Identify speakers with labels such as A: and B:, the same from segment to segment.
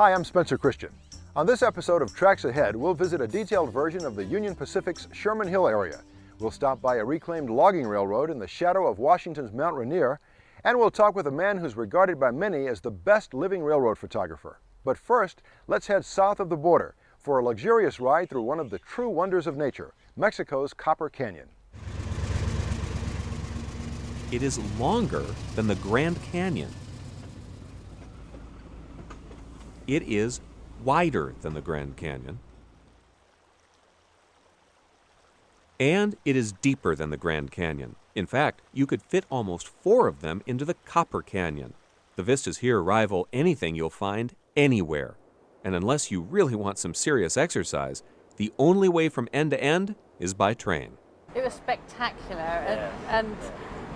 A: Hi, I'm Spencer Christian. On this episode of Tracks Ahead, we'll visit a detailed version of the Union Pacific's Sherman Hill area. We'll stop by a reclaimed logging railroad in the shadow of Washington's Mount Rainier, and we'll talk with a man who's regarded by many as the best living railroad photographer. But first, let's head south of the border for a luxurious ride through one of the true wonders of nature, Mexico's Copper Canyon.
B: It is longer than the Grand Canyon. It is wider than the Grand Canyon. And it is deeper than the Grand Canyon. In fact, you could fit almost 4 of them into the Copper Canyon. The vistas here rival anything you'll find anywhere. And unless you really want some serious exercise, the only way from end to end is by train.
C: It was spectacular, and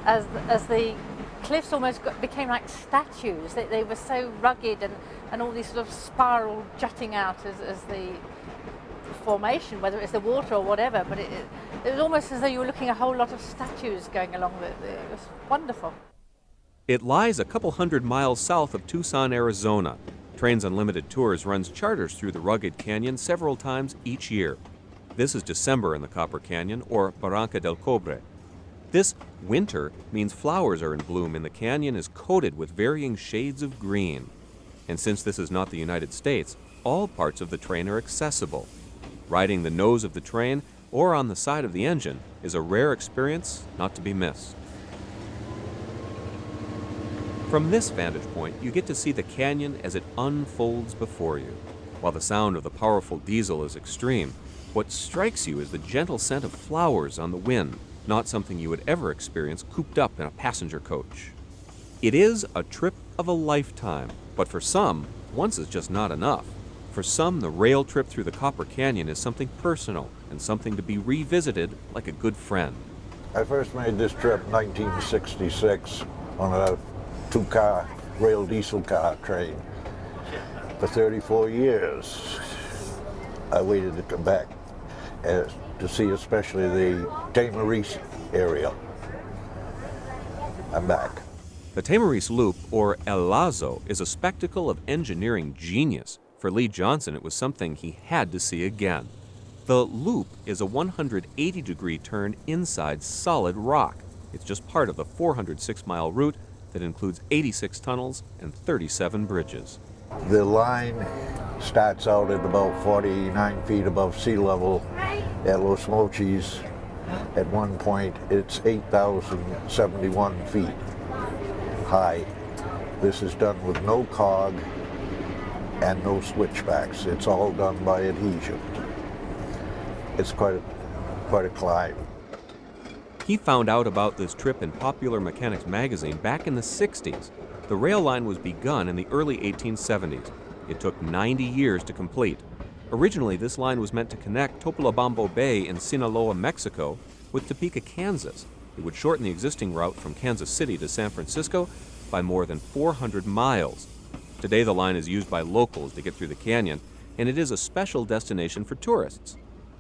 C: as the cliffs almost became like statues. They were so rugged and all these sort of spiral jutting out as the formation, whether it's the water or whatever, but it was almost as though you were looking at a whole lot of statues going along. It was wonderful.
B: It lies a couple hundred miles south of Tucson, Arizona. Trains Unlimited Tours runs charters through the rugged canyon several times each year. This is December in the Copper Canyon, or Barranca del Cobre. This winter means flowers are in bloom and the canyon is coated with varying shades of green. And since this is not the United States, all parts of the train are accessible. Riding the nose of the train or on the side of the engine is a rare experience not to be missed. From this vantage point, you get to see the canyon as it unfolds before you. While the sound of the powerful diesel is extreme, what strikes you is the gentle scent of flowers on the wind, not something you would ever experience cooped up in a passenger coach. It is a trip of a lifetime, but for some, once is just not enough. For some, the rail trip through the Copper Canyon is something personal and something to be revisited like a good friend.
D: I first made this trip in 1966 on a 2-car rail diesel car train. For 34 years, I waited to come back to see especially the Tamarese area. I'm back.
B: The Tamarese Loop, or El Lazo, is a spectacle of engineering genius. For Lee Johnson, it was something he had to see again. The loop is a 180-degree turn inside solid rock. It's just part of the 406-mile route that includes 86 tunnels and 37 bridges.
D: The line starts out at about 49 feet above sea level at Los Mochis. At one point, it's 8,071 feet high. This is done with no cog and no switchbacks. It's all done by adhesion. It's quite a climb.
B: He found out about this trip in Popular Mechanics magazine back in the 60s. The rail line was begun in the early 1870s. It took 90 years to complete. Originally, this line was meant to connect Topolobampo Bay in Sinaloa, Mexico, with Topeka, Kansas. It would shorten the existing route from Kansas City to San Francisco by more than 400 miles. Today, the line is used by locals to get through the canyon, and it is a special destination for tourists.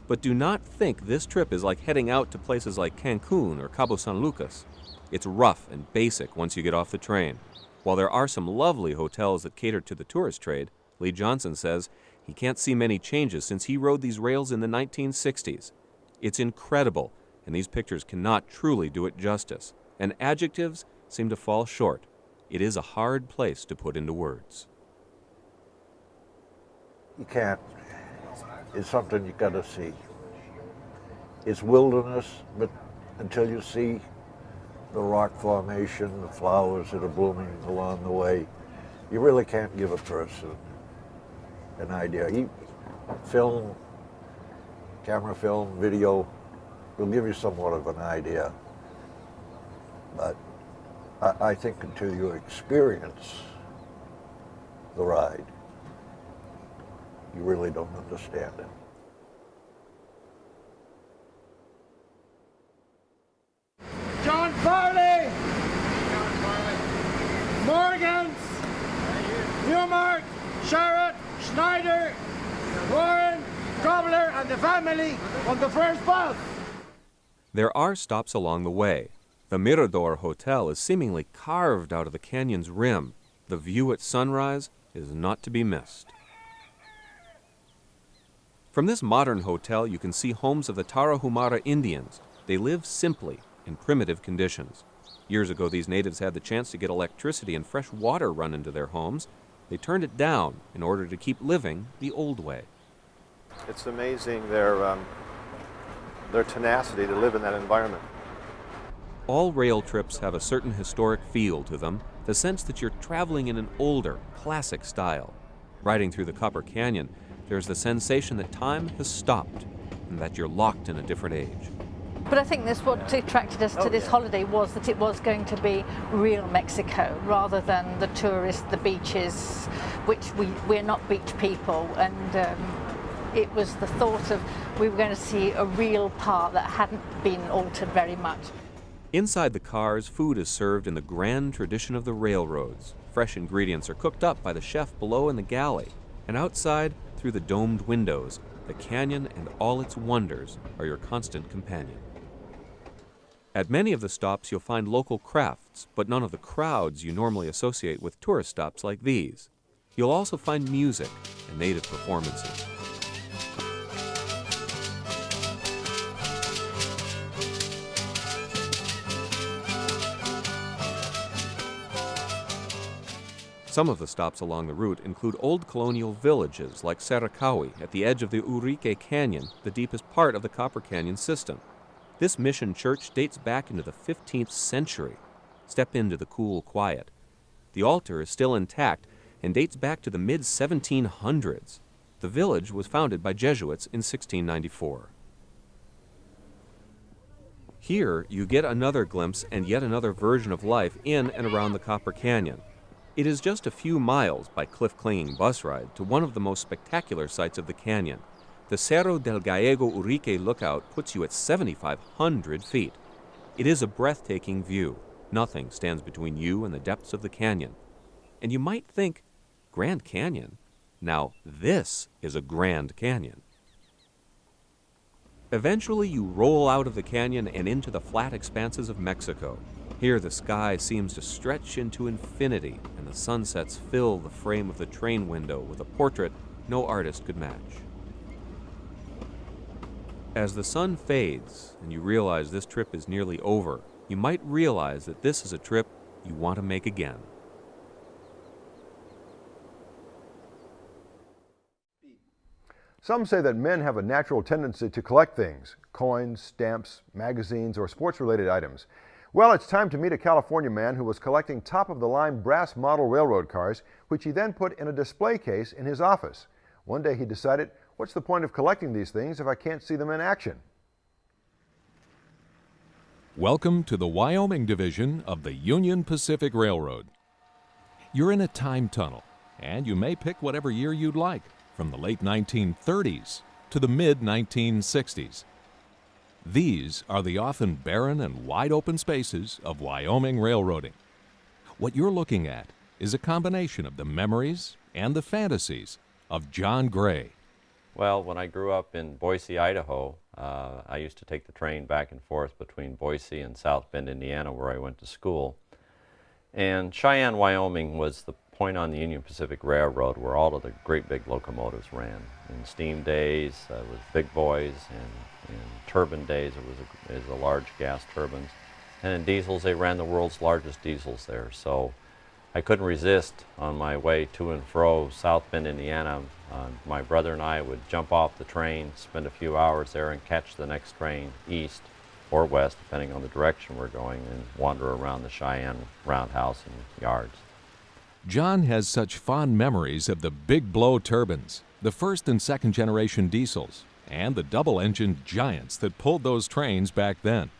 B: But do not think this trip is like heading out to places like Cancun or Cabo San Lucas. It's rough and basic once you get off the train. While there are some lovely hotels that cater to the tourist trade, Lee Johnson says he can't see many changes since he rode these rails in the 1960s. It's incredible, and these pictures cannot truly do it justice, and adjectives seem to fall short. It is a hard place to put into words.
D: You can't. It's something you gotta see. It's wilderness, but until you see the rock formation, the flowers that are blooming along the way, you really can't give a person an idea. Film, camera film, video will give you somewhat of an idea. But I think until you experience the ride, you really don't understand it.
E: John Farley! Morgans! Newmark, Sherrod, Schneider, Warren, Gobler, and the family on the first bus.
B: There are stops along the way. The Mirador Hotel is seemingly carved out of the canyon's rim. The view at sunrise is not to be missed. From this modern hotel, you can see homes of the Tarahumara Indians. They live simply in primitive conditions. Years ago, these natives had the chance to get electricity and fresh water run into their homes. They turned it down in order to keep living the old way.
A: It's amazing their tenacity to live in that environment.
B: All rail trips have a certain historic feel to them, the sense that you're traveling in an older, classic style. Riding through the Copper Canyon, there's the sensation that time has stopped and that you're locked in a different age.
C: But I think that's what attracted us to this holiday, was that it was going to be real Mexico rather than the tourists, the beaches, which we're not beach people. And it was the thought of we were going to see a real part that hadn't been altered very much.
B: Inside the cars, food is served in the grand tradition of the railroads. Fresh ingredients are cooked up by the chef below in the galley. And outside, through the domed windows, the canyon and all its wonders are your constant companion. At many of the stops, you'll find local crafts, but none of the crowds you normally associate with tourist stops like these. You'll also find music and native performances. Some of the stops along the route include old colonial villages like Saracawi at the edge of the Urique Canyon, the deepest part of the Copper Canyon system. This mission church dates back into the 15th century. Step into the cool quiet. The altar is still intact and dates back to the mid-1700s. The village was founded by Jesuits in 1694. Here, you get another glimpse and yet another version of life in and around the Copper Canyon. It is just a few miles by cliff-clinging bus ride to one of the most spectacular sights of the canyon. The Cerro del Gallego Urique lookout puts you at 7,500 feet. It is a breathtaking view. Nothing stands between you and the depths of the canyon. And you might think, Grand Canyon? Now, this is a Grand Canyon. Eventually, you roll out of the canyon and into the flat expanses of Mexico. Here, the sky seems to stretch into infinity, and the sunsets fill the frame of the train window with a portrait no artist could match. As the sun fades and you realize this trip is nearly over, you might realize that this is a trip you want to make again.
A: Some say that men have a natural tendency to collect things, coins, stamps, magazines, or sports-related items. Well, it's time to meet a California man who was collecting top-of-the-line brass model railroad cars, which he then put in a display case in his office. One day he decided, what's the point of collecting these things if I can't see them in action?
F: Welcome to the Wyoming division of the Union Pacific Railroad. You're in a time tunnel, and you may pick whatever year you'd like, from the late 1930s to the mid-1960s. These are the often barren and wide-open spaces of Wyoming railroading. What you're looking at is a combination of the memories and the fantasies of John Gray.
G: Well, when I grew up in Boise, Idaho, I used to take the train back and forth between Boise and South Bend, Indiana, where I went to school. And Cheyenne, Wyoming was the point on the Union Pacific Railroad where all of the great big locomotives ran. In steam days, it was big boys, and in turbine days, it was the large gas turbines. And in diesels, they ran the world's largest diesels there. So I couldn't resist on my way to and fro South Bend, Indiana. My brother and I would jump off the train, spend a few hours there, and catch the next train east or west, depending on the direction we're going, and wander around the Cheyenne roundhouse and yards.
F: John has such fond memories of the big blow turbines, the first and second generation diesels, and the double-engined giants that pulled those trains back then.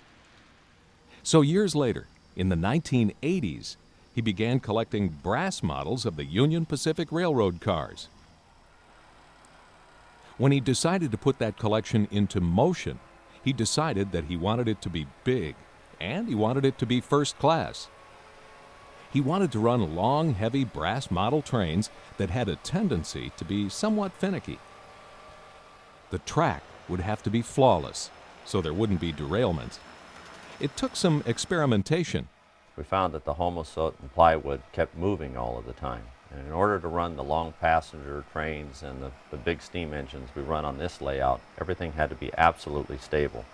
F: So years later, in the 1980s, he began collecting brass models of the Union Pacific Railroad cars. When he decided to put that collection into motion, he decided that he wanted it to be big, and he wanted it to be first class. He wanted to run long, heavy brass model trains that had a tendency to be somewhat finicky. The track would have to be flawless, so there wouldn't be derailments. It took some experimentation.
G: We found that the homosote and plywood kept moving all of the time, And in order to run the long passenger trains and the big steam engines we run on this layout, everything had to be absolutely stable.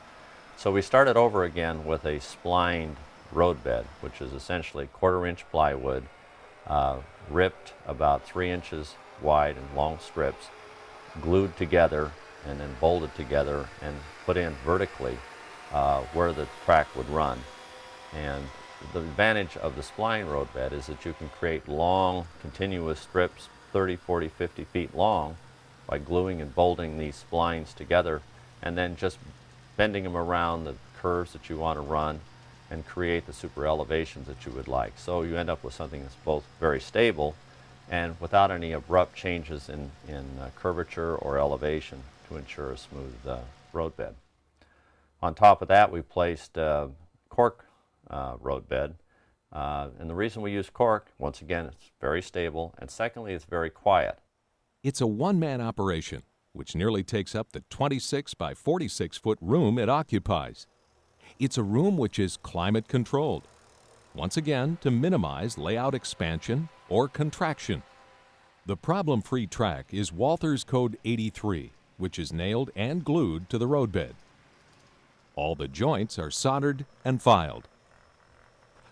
G: So we started over again with a splined roadbed, which is essentially 1/4-inch plywood, ripped about 3 inches wide in long strips, glued together and then bolted together and put in vertically where the track would run. And the advantage of the spline roadbed is that you can create long, continuous strips, 30, 40, 50 feet long, by gluing and bolting these splines together and then just bending them around the curves that you want to run and create the super elevations that you would like. So you end up with something that's both very stable and without any abrupt changes in curvature or elevation to ensure a smooth roadbed. On top of that, we placed cork roadbed. And the reason we use cork, once again, it's very stable, and secondly, it's very quiet.
F: It's a one-man operation, which nearly takes up the 26 by 46-foot room it occupies. It's a room which is climate controlled, once again to minimize layout expansion or contraction. The problem-free track is Walther's Code 83, which is nailed and glued to the roadbed. All the joints are soldered and filed.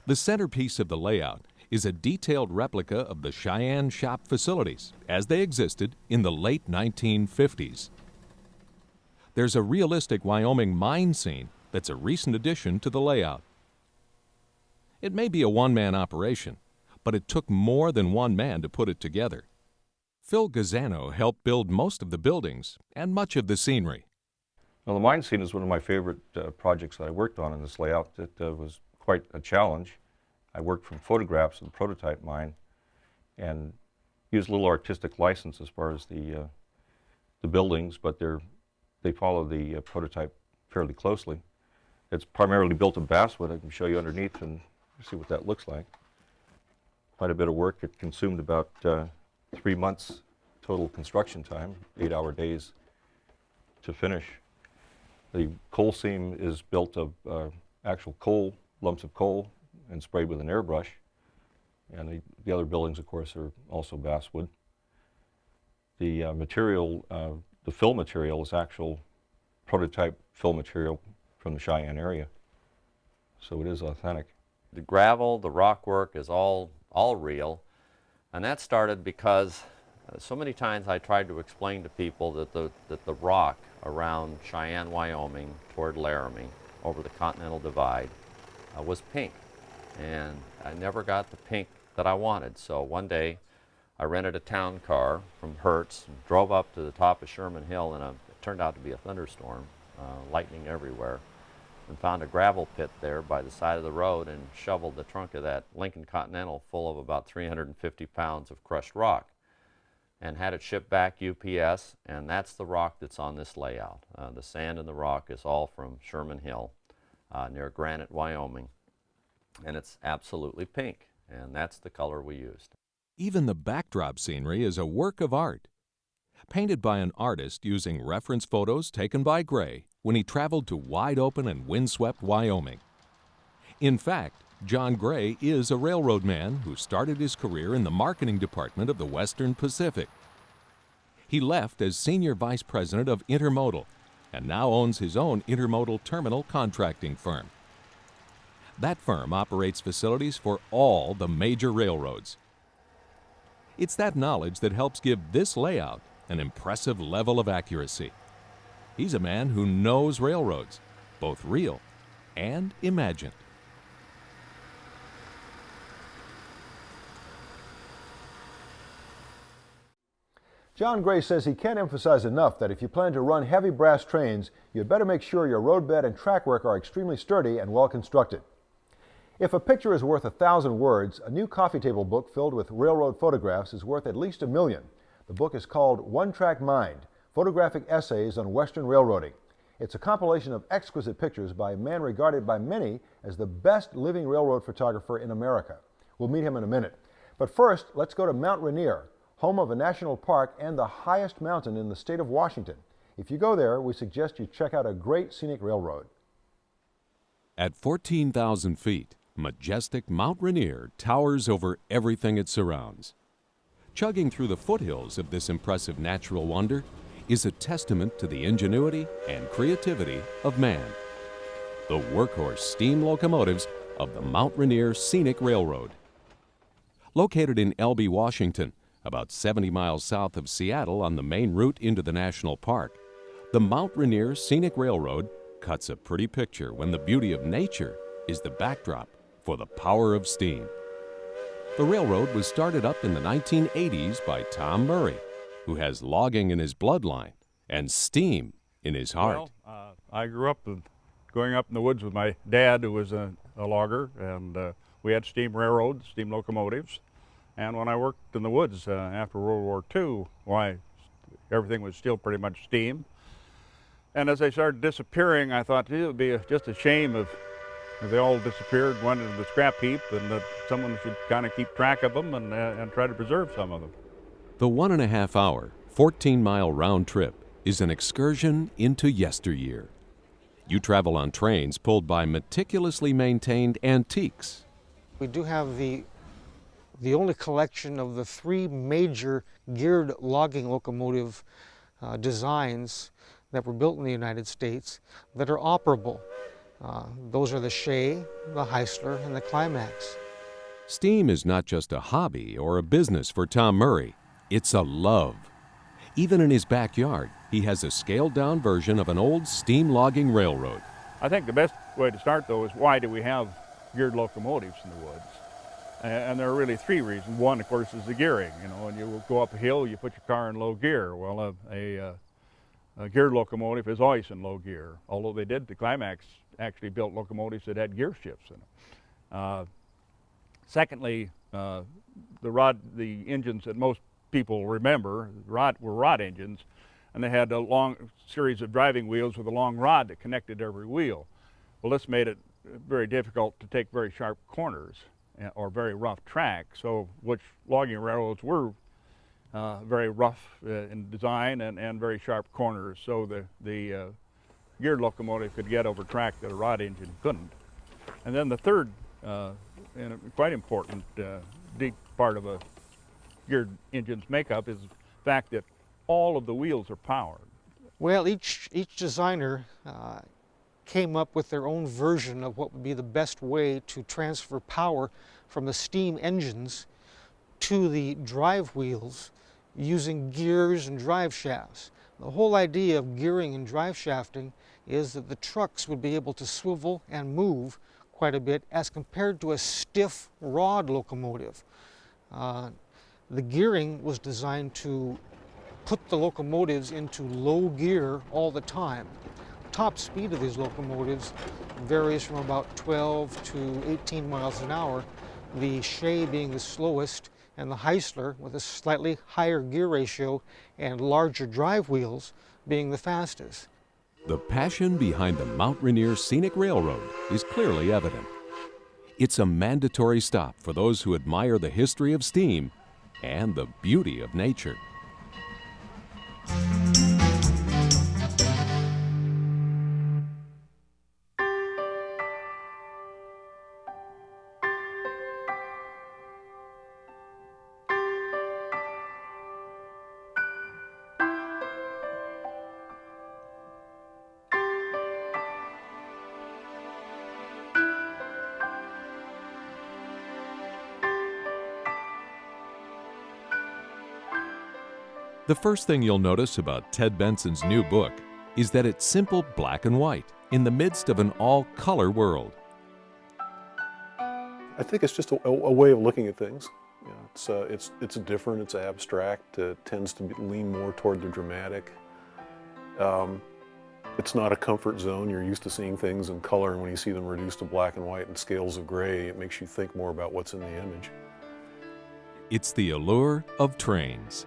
F: The centerpiece of the layout is a detailed replica of the Cheyenne shop facilities as they existed in the late 1950s. There's a realistic Wyoming mine scene that's a recent addition to the layout. It may be a one-man operation, but it took more than one man to put it together. Phil Gazzano helped build most of the buildings and much of the scenery.
H: Well, the mine scene is one of my favorite projects that I worked on in this layout. It was quite a challenge. I worked from photographs of the prototype mine and used a little artistic license as far as the buildings, but they follow the prototype fairly closely. It's primarily built of basswood. I can show you underneath and see what that looks like. Quite a bit of work. It consumed about 3 months total construction time, 8-hour days to finish. The coal seam is built of actual coal, lumps of coal, and sprayed with an airbrush. And the other buildings, of course, are also basswood. The material, the fill material is actual prototype fill material from the Cheyenne area. So it is authentic.
G: The gravel, the rock work is all real. And that started because so many times I tried to explain to people that the rock around Cheyenne, Wyoming, toward Laramie, over the Continental Divide, was pink. And I never got the pink that I wanted. So one day I rented a town car from Hertz and drove up to the top of Sherman Hill, and it turned out to be a thunderstorm, lightning everywhere, and found a gravel pit there by the side of the road and shoveled the trunk of that Lincoln Continental full of about 350 pounds of crushed rock and had it shipped back UPS, and that's the rock that's on this layout. The sand and the rock is all from Sherman Hill near Granite, Wyoming, and it's absolutely pink, and that's the color we used.
F: Even the backdrop scenery is a work of art, painted by an artist using reference photos taken by Gray when he traveled to wide-open and windswept Wyoming. In fact, John Gray is a railroad man who started his career in the marketing department of the Western Pacific. He left as senior vice president of Intermodal and now owns his own intermodal terminal contracting firm. That firm operates facilities for all the major railroads. It's that knowledge that helps give this layout an impressive level of accuracy. He's a man who knows railroads, both real and imagined.
A: John Gray says he can't emphasize enough that if you plan to run heavy brass trains, you'd better make sure your roadbed and track work are extremely sturdy and well constructed. If a picture is worth 1,000 words, a new coffee table book filled with railroad photographs is worth at least 1 million. The book is called One Track Mind, Photographic Essays on Western Railroading. It's a compilation of exquisite pictures by a man regarded by many as the best living railroad photographer in America. We'll meet him in a minute. But first, let's go to Mount Rainier, home of a national park and the highest mountain in the state of Washington. If you go there, we suggest you check out a great scenic railroad.
F: At 14,000 feet, majestic Mount Rainier towers over everything it surrounds. chugging through the foothills of this impressive natural wonder is a testament to the ingenuity and creativity of man. The workhorse steam locomotives of the Mount Rainier Scenic Railroad. Located in Elby, Washington, about 70 miles south of Seattle on the main route into the national park, the Mount Rainier Scenic Railroad cuts a pretty picture when the beauty of nature is the backdrop for the power of steam. The railroad was started up in the 1980s by Tom Murray, who has logging in his bloodline and steam in his heart.
I: Well, I grew up going up in the woods with my dad, who was a logger, and we had steam railroads, steam locomotives. And when I worked in the woods after World War II, why, everything was still pretty much steam. And as they started disappearing, I thought it would be just a shame if they all disappeared, went into the scrap heap, and that someone should kind of keep track of them and try to preserve some of them.
F: The 1.5-hour, 14-mile round trip is an excursion into yesteryear. You travel on trains pulled by meticulously maintained antiques.
J: We do have the only collection of the 3 major geared logging locomotive designs that were built in the United States that are operable. Those are the Shea, the Heisler, and the Climax.
F: Steam is not just a hobby or a business for Tom Murray, it's a love. Even in his backyard, he has a scaled-down version of an old steam logging railroad.
I: I think the best way to start, though, is why do we have geared locomotives in the woods? And there are really 3 reasons. One, of course, is the gearing. You know, when you go up a hill, you put your car in low gear. Well, a geared locomotive is always in low gear, although the Climax actually built locomotives that had gear shifts in them. Secondly, the engines that most people remember were rod engines, and they had a long series of driving wheels with a long rod that connected every wheel. Well, this made it very difficult to take very sharp corners or very rough tracks, so which logging railroads were very rough in design and very sharp corners, so the geared locomotive could get over track that a rod engine couldn't. And then the third and a quite important deep part of a geared engine's makeup is the fact that all of the wheels are powered.
J: Well, each designer came up with their own version of what would be the best way to transfer power from the steam engines to the drive wheels using gears and drive shafts. The whole idea of gearing and drive shafting is that the trucks would be able to swivel and move quite a bit as compared to a stiff rod locomotive. The gearing was designed to put the locomotives into low gear all the time. Top speed of these locomotives varies from about 12 to 18 miles an hour, the Shea being the slowest, and the Heisler, with a slightly higher gear ratio and larger drive wheels, being the fastest.
F: The passion behind the Mount Rainier Scenic Railroad is clearly evident. It's a mandatory stop for those who admire the history of steam and the beauty of nature. The first thing you'll notice about Ted Benson's new book is that it's simple black and white in the midst of an all-color world.
K: I think it's just a way of looking at things. You know, it's different, it's abstract, it tends to lean more toward the dramatic. It's not a comfort zone. You're used to seeing things in color, and when you see them reduced to black and white and scales of gray, it makes you think more about what's in the image.
F: It's the allure of trains.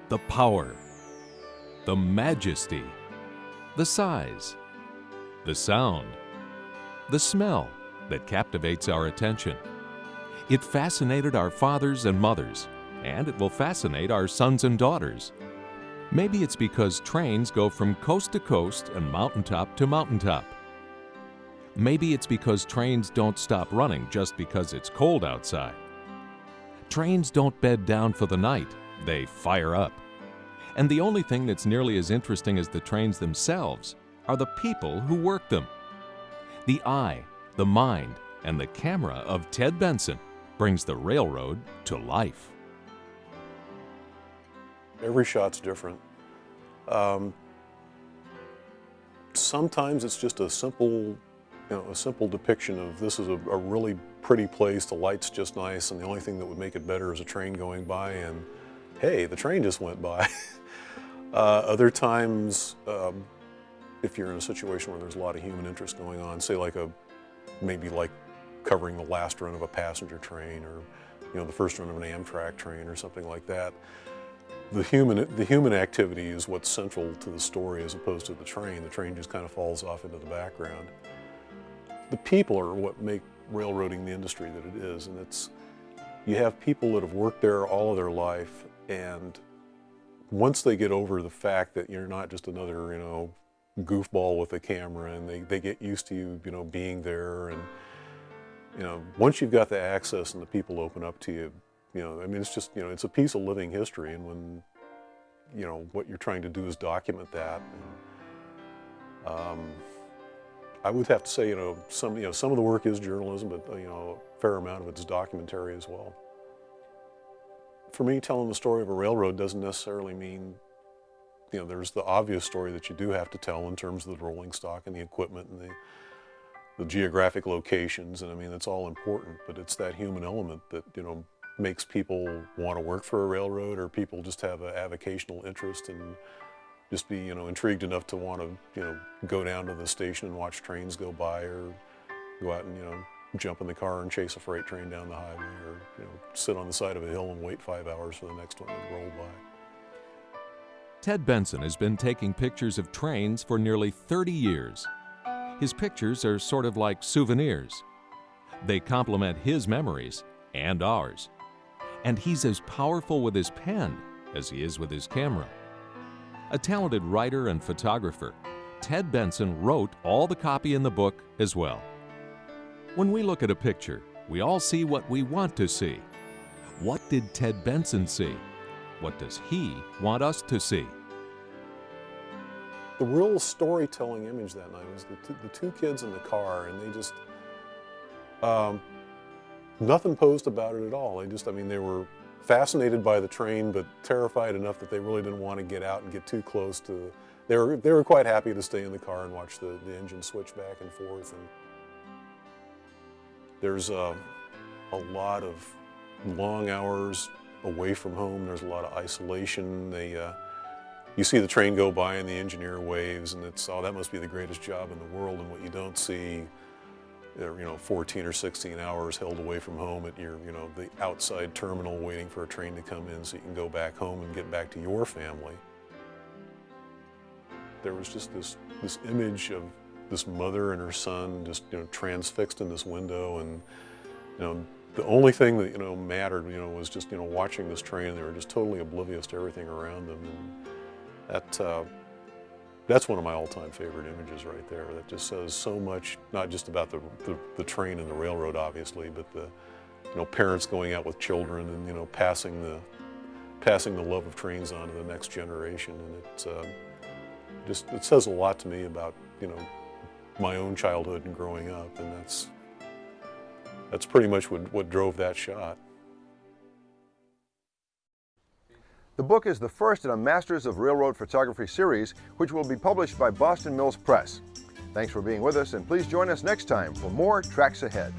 F: The power, the majesty, the size, the sound, the smell that captivates our attention. It fascinated our fathers and mothers, and it will fascinate our sons and daughters. Maybe it's because trains go from coast to coast and mountaintop to mountaintop. Maybe it's because trains don't stop running just because it's cold outside. Trains don't bed down for the night they fire up. And the only thing that's nearly as interesting as the trains themselves are the people who work them. The eye, the mind, and the camera of Ted Benson brings the railroad to life.
K: Every shot's different. Sometimes it's just a simple, a simple depiction of this is a really pretty place, the light's just nice, and the only thing that would make it better is a train going by, and hey, the train just went by. Other times, if you're in a situation where there's a lot of human interest going on, say maybe like covering the last run of a passenger train, or the first run of an Amtrak train or something like that, the human activity is what's central to the story as opposed to the train. The train just kind of falls off into the background. The people are what make railroading the industry that it is, and you have people that have worked there all of their life, and once they get over the fact that you're not just another goofball with a camera, and they get used to you being there, and once you've got the access and the people open up to you, it's just it's a piece of living history, and when what you're trying to do is document that. And, I would have to say some of the work is journalism, but a fair amount of it is documentary as well. For me, telling the story of a railroad doesn't necessarily mean there's the obvious story that you do have to tell in terms of the rolling stock and the equipment and the geographic locations, and that's all important, but it's that human element that makes people want to work for a railroad, or people just have an avocational interest and just be intrigued enough to want to go down to the station and watch trains go by, or go out and jump in the car and chase a freight train down the highway, or sit on the side of a hill and wait 5 hours for the next one to roll by.
F: Ted Benson has been taking pictures of trains for nearly 30 years. His pictures are sort of like souvenirs. They complement his memories and ours. And he's as powerful with his pen as he is with his camera. A talented writer and photographer, Ted Benson wrote all the copy in the book as well. When we look at a picture, we all see what we want to see. What did Ted Benson see? What does he want us to see?
K: The real storytelling image that night was the two kids in the car, and they just, nothing posed about it at all. They were fascinated by the train, but terrified enough that they really didn't want to get out and get too close to. They were quite happy to stay in the car and watch the engine switch back and forth. And there's a lot of long hours away from home. There's a lot of isolation. You see the train go by and the engineer waves, and it's, oh, that must be the greatest job in the world. And what you don't see, 14 or 16 hours held away from home at your, the outside terminal waiting for a train to come in so you can go back home and get back to your family. There was just this image of this mother and her son just, transfixed in this window, and, the only thing that, mattered, was just, watching this train. They were just totally oblivious to everything around them. And that's one of my all-time favorite images right there. That just says so much, not just about the train and the railroad, obviously, but the parents going out with children and passing the love of trains on to the next generation. And it says a lot to me about my own childhood and growing up, and that's pretty much what drove that shot.
A: The book is the first in a Masters of Railroad Photography series, which will be published by Boston Mills Press. Thanks for being with us, and please join us next time for more Tracks Ahead.